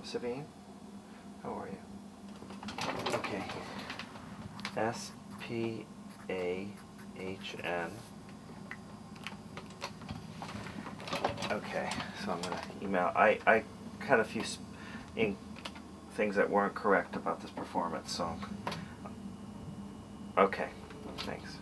Sabine? How are you? Okay. Spahn. Okay, so I'm going to email. I had a few things that weren't correct about this performance, so. Okay, thanks.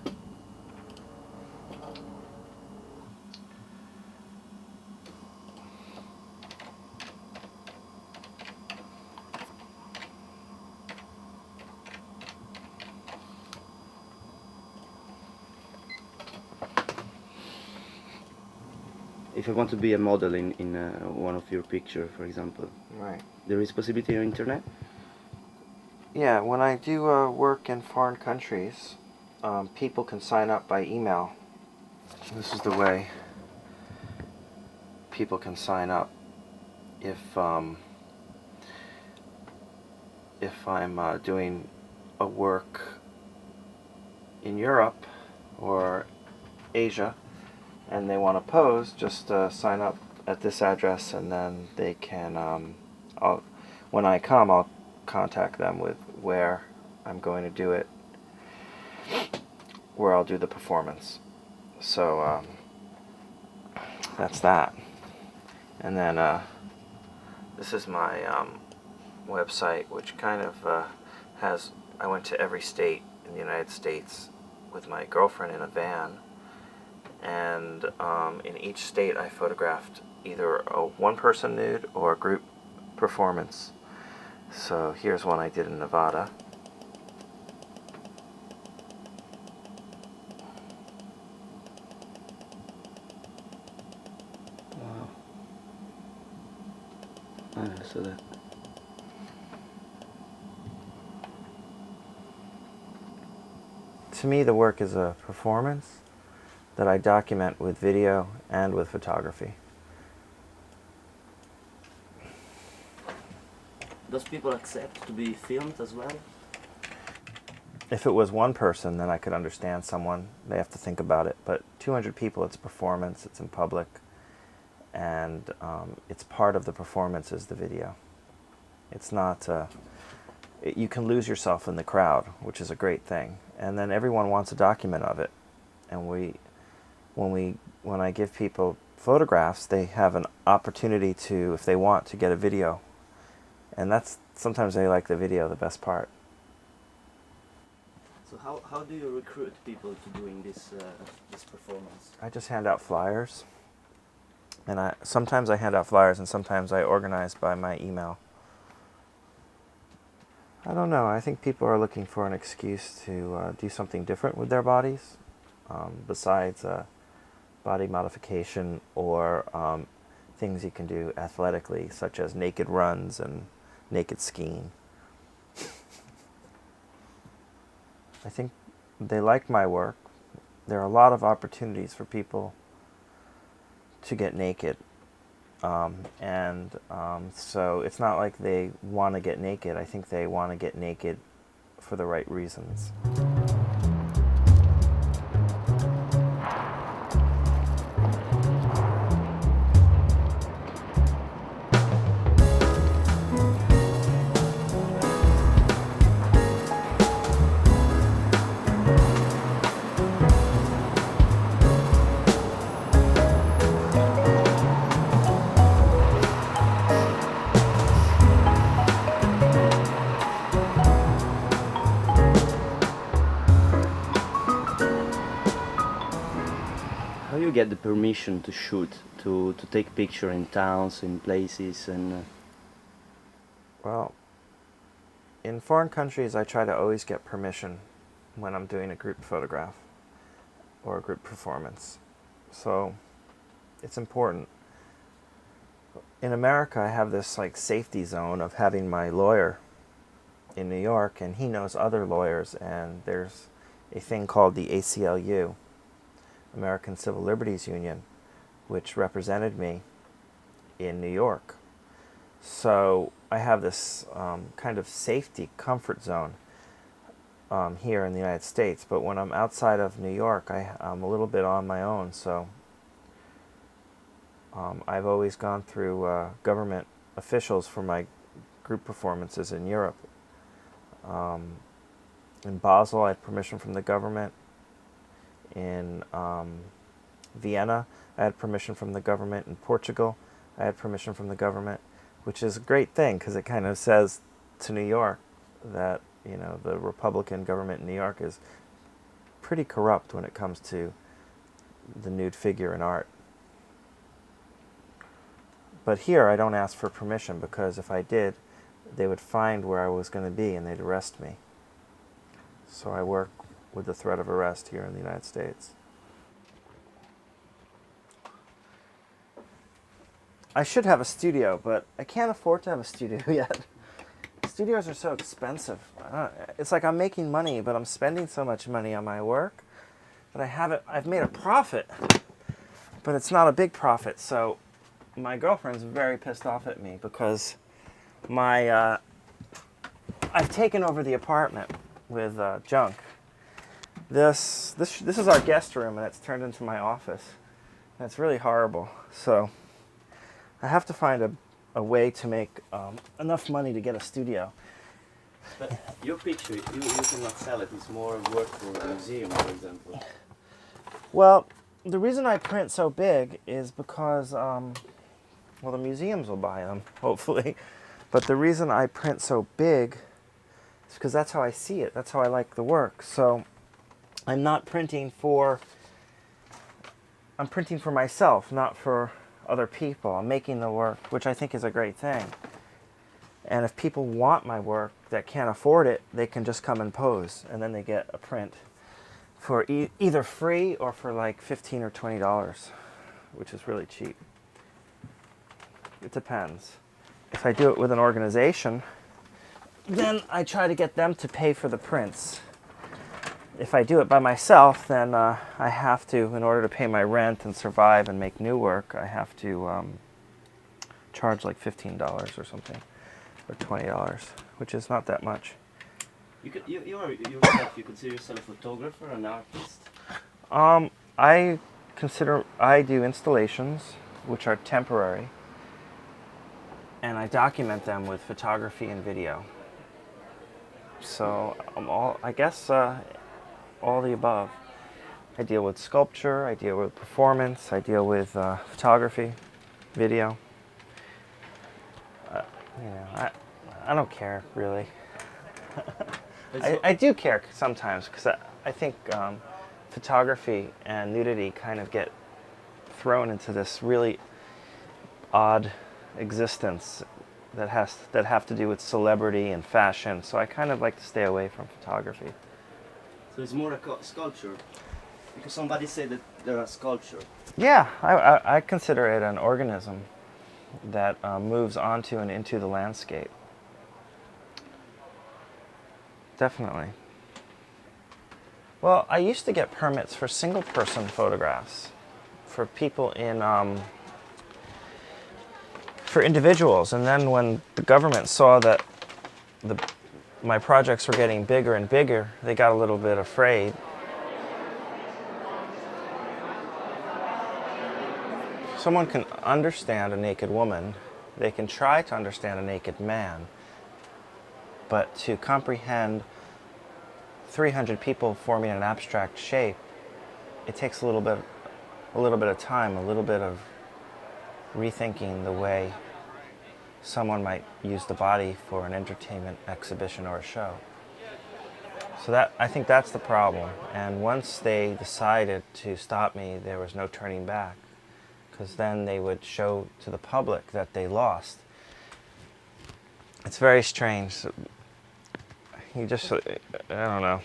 If I want to be a model in one of your pictures, for example, Right. there is possibility on internet? Yeah, when I do work in foreign countries, people can sign up by email. This is the way people can sign up. If I'm doing a work in Europe or Asia, and they want to pose, just sign up at this address, and then they can, when I come, I'll contact them with where I'm going to do it, where I'll do the performance. So that's that. And then this is my website, which kind of has, I went to every state in the United States with my girlfriend in a van. And in each state I photographed either a one-person nude or a group performance. So here's one I did in Nevada. Wow. I never saw that. To me, the work is a performance that I document with video and with photography. Does people accept to be filmed as well? If it was one person, then I could understand someone. They have to think about it. But 200 people, it's a performance, it's in public, and it's part of the performance is the video. It's not, you can lose yourself in the crowd, which is a great thing. And then everyone wants a document of it. And when I give people photographs, they have an opportunity to, if they want, to get a video. And that's, sometimes they like the video the best part. So how do you recruit people to doing this performance? I just hand out flyers. And sometimes I hand out flyers and sometimes I organize by my email. I don't know, I think people are looking for an excuse to do something different with their bodies, besides body modification or things you can do athletically, such as naked runs and naked skiing. I think they like my work. There are a lot of opportunities for people to get naked. So it's not like they want to get naked. I think they want to get naked for the right reasons. How you get the permission to shoot, to take picture in towns, in places, and Well, in foreign countries, I try to always get permission when I'm doing a group photograph or a group performance. So it's important. In America, I have this like safety zone of having my lawyer in New York, and he knows other lawyers, and there's a thing called the ACLU, American Civil Liberties Union, which represented me in New York. So I have this kind of safety comfort zone here in the United States, but when I'm outside of New York, I'm a little bit on my own. So I've always gone through government officials for my group performances in Europe. In Basel, I had permission from the government. In Vienna, I had permission from the government. In Portugal, I had permission from the government, which is a great thing because it kind of says to New York that, you know, the Republican government in New York is pretty corrupt when it comes to the nude figure in art. But here, I don't ask for permission because if I did, they would find where I was going to be and they'd arrest me. So I work with the threat of arrest here in the United States. I should have a studio, but I can't afford to have a studio yet. Studios are so expensive. It's like I'm making money, but I'm spending so much money on my work that I've made a profit, but it's not a big profit. So my girlfriend's very pissed off at me because I've taken over the apartment with junk. This is our guest room, and it's turned into my office. And it's really horrible. So I have to find a way to make enough money to get a studio. But your picture, you cannot sell it. It's more work for a museum, for example. Well, the reason I print so big is because, well, the museums will buy them, hopefully. But the reason I print so big is because that's how I see it. That's how I like the work. So I'm printing for myself, not for other people. I'm making the work, which I think is a great thing. And if people want my work that can't afford it, they can just come and pose, and then they get a print for either free or for like $15 or $20, which is really cheap. It depends. If I do it with an organization, then I try to get them to pay for the prints. If I do it by myself, then I have to, in order to pay my rent and survive and make new work, I have to charge like $15 or something, or $20, which is not that much. You consider yourself a photographer, an artist? I do installations, which are temporary, and I document them with photography and video. So I guess all the above. I deal with sculpture, I deal with performance, I deal with photography, video. I don't care really. I do care sometimes because I think photography and nudity kind of get thrown into this really odd existence that have to do with celebrity and fashion. So I kind of like to stay away from photography. So it's more a sculpture, because somebody said that they're a sculpture. Yeah, I consider it an organism that moves onto and into the landscape. Definitely. Well, I used to get permits for single-person photographs for people for individuals, and then when the government saw that my projects were getting bigger and bigger, they got a little bit afraid. Someone can understand a naked woman, they can try to understand a naked man, but to comprehend 300 people forming an abstract shape, it takes a little bit of time, a little bit of rethinking the way someone might use the body for an entertainment exhibition or a show. So I think that's the problem. And once they decided to stop me, there was no turning back, because then they would show to the public that they lost. It's very strange. You just, I don't know.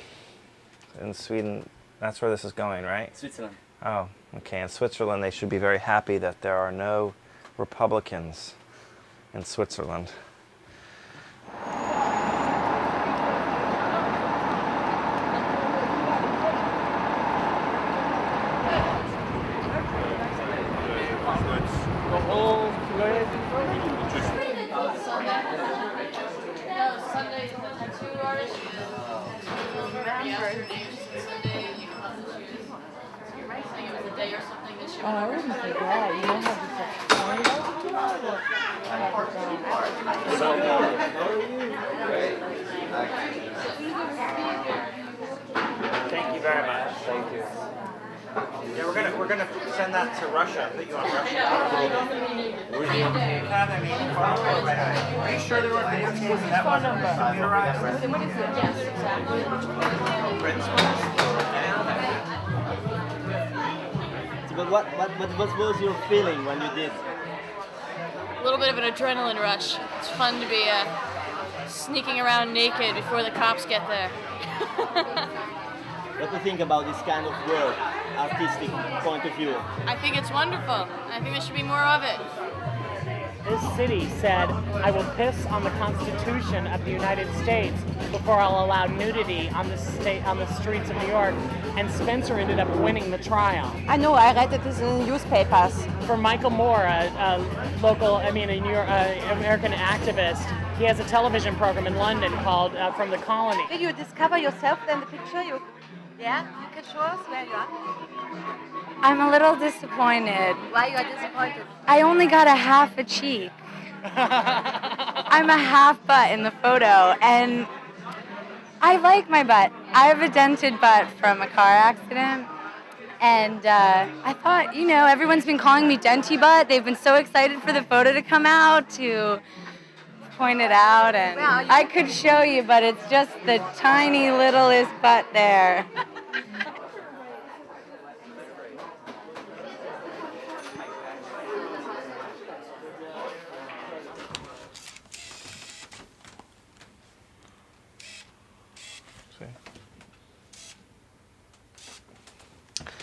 In Sweden, that's where this is going, right? Switzerland. Oh, okay. In Switzerland, they should be very happy that there are no Republicans in Switzerland. day or something that you Oh, I wouldn't forget. You know how Thank you very much. Thank you. Yeah, we're gonna send that to Russia. Put you on Russia. Are you sure there were videotapes? That wasn't computerized? Yes, exactly. But what was your feeling when you did? A little bit of an adrenaline rush. It's fun to be sneaking around naked before the cops get there. What do you think about this kind of work, artistic point of view? I think it's wonderful. I think there should be more of it. This city said, I will piss on the Constitution of the United States before I'll allow nudity on the streets of New York. And Spencer ended up winning the trial. I know, I read it in the newspapers. For Michael Moore, a New York American activist, he has a television program in London called From the Colony. Did you discover yourself in the picture? Yeah? You can show us where you are? I'm a little disappointed. Why you are disappointed? I only got a half a cheek. I'm a half butt in the photo, and I like my butt. I have a dented butt from a car accident, and I thought, everyone's been calling me Denty Butt. They've been so excited for the photo to come out to point it out, and I could show you, but it's just the tiny littlest butt there.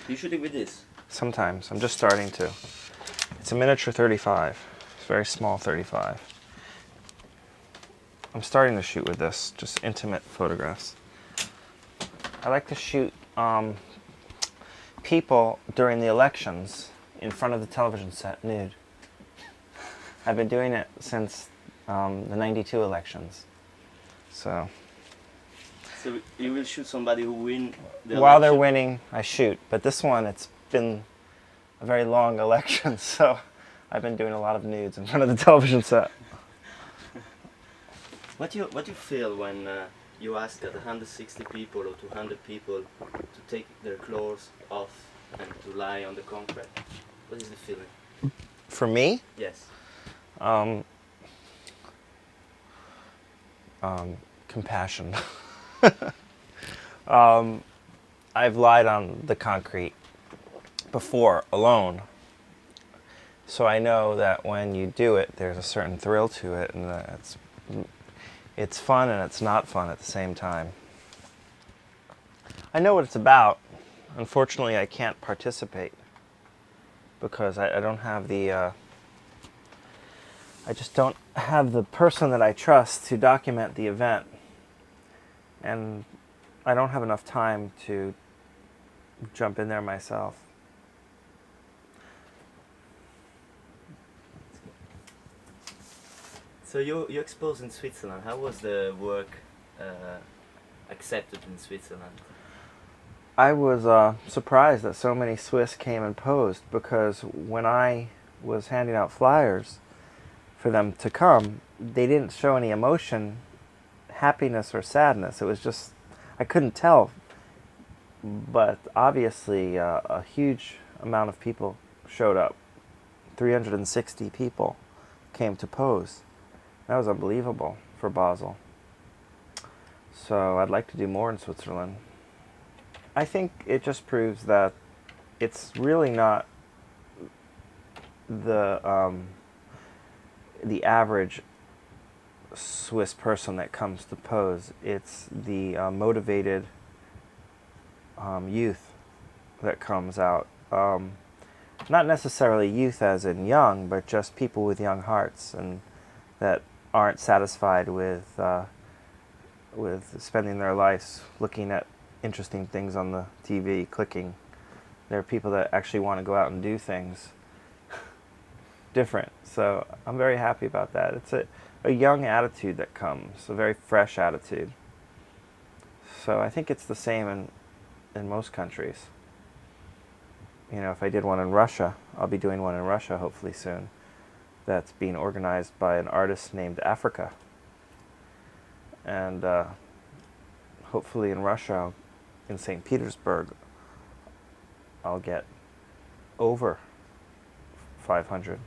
You shooting with this? Sometimes. I'm just starting to. It's a miniature 35. It's a very small 35. I'm starting to shoot with this, just intimate photographs. I like to shoot people during the elections in front of the television set nude. I've been doing it since the '92 elections. So you will shoot somebody who win the while election? they're winning, I shoot. But this one, it's been a very long election, so I've been doing a lot of nudes in front of the television set. What do you feel when you ask 160 people or 200 people to take their clothes off and to lie on the concrete? What is the feeling? For me? Yes. Compassion. I've lied on the concrete before alone, so I know that when you do it, there's a certain thrill to it, and it's fun and it's not fun at the same time. I know what it's about. Unfortunately, I can't participate because I don't have the I just don't have the person that I trust to document the event, and I don't have enough time to jump in there myself. So you exposed in Switzerland. How was the work accepted in Switzerland? I was surprised that so many Swiss came and posed, because when I was handing out flyers for them to come, they didn't show any emotion, happiness or sadness. It was just, I couldn't tell, but obviously a huge amount of people showed up. 360 people came to pose. That was unbelievable for Basel. So I'd like to do more in Switzerland. I think it just proves that it's really not the average Swiss person that comes to pose. It's the motivated youth that comes out. Not necessarily youth as in young, but just people with young hearts and that aren't satisfied with spending their lives looking at interesting things on the TV, clicking. There are people that actually want to go out and do things different. So I'm very happy about that. It's a young attitude that comes, a very fresh attitude. So I think it's the same in most countries. you know, if I did one in Russia, I'll be doing one in Russia hopefully soon. That's being organized by an artist named Africa. And hopefully in Russia, in St. Petersburg, I'll get over 500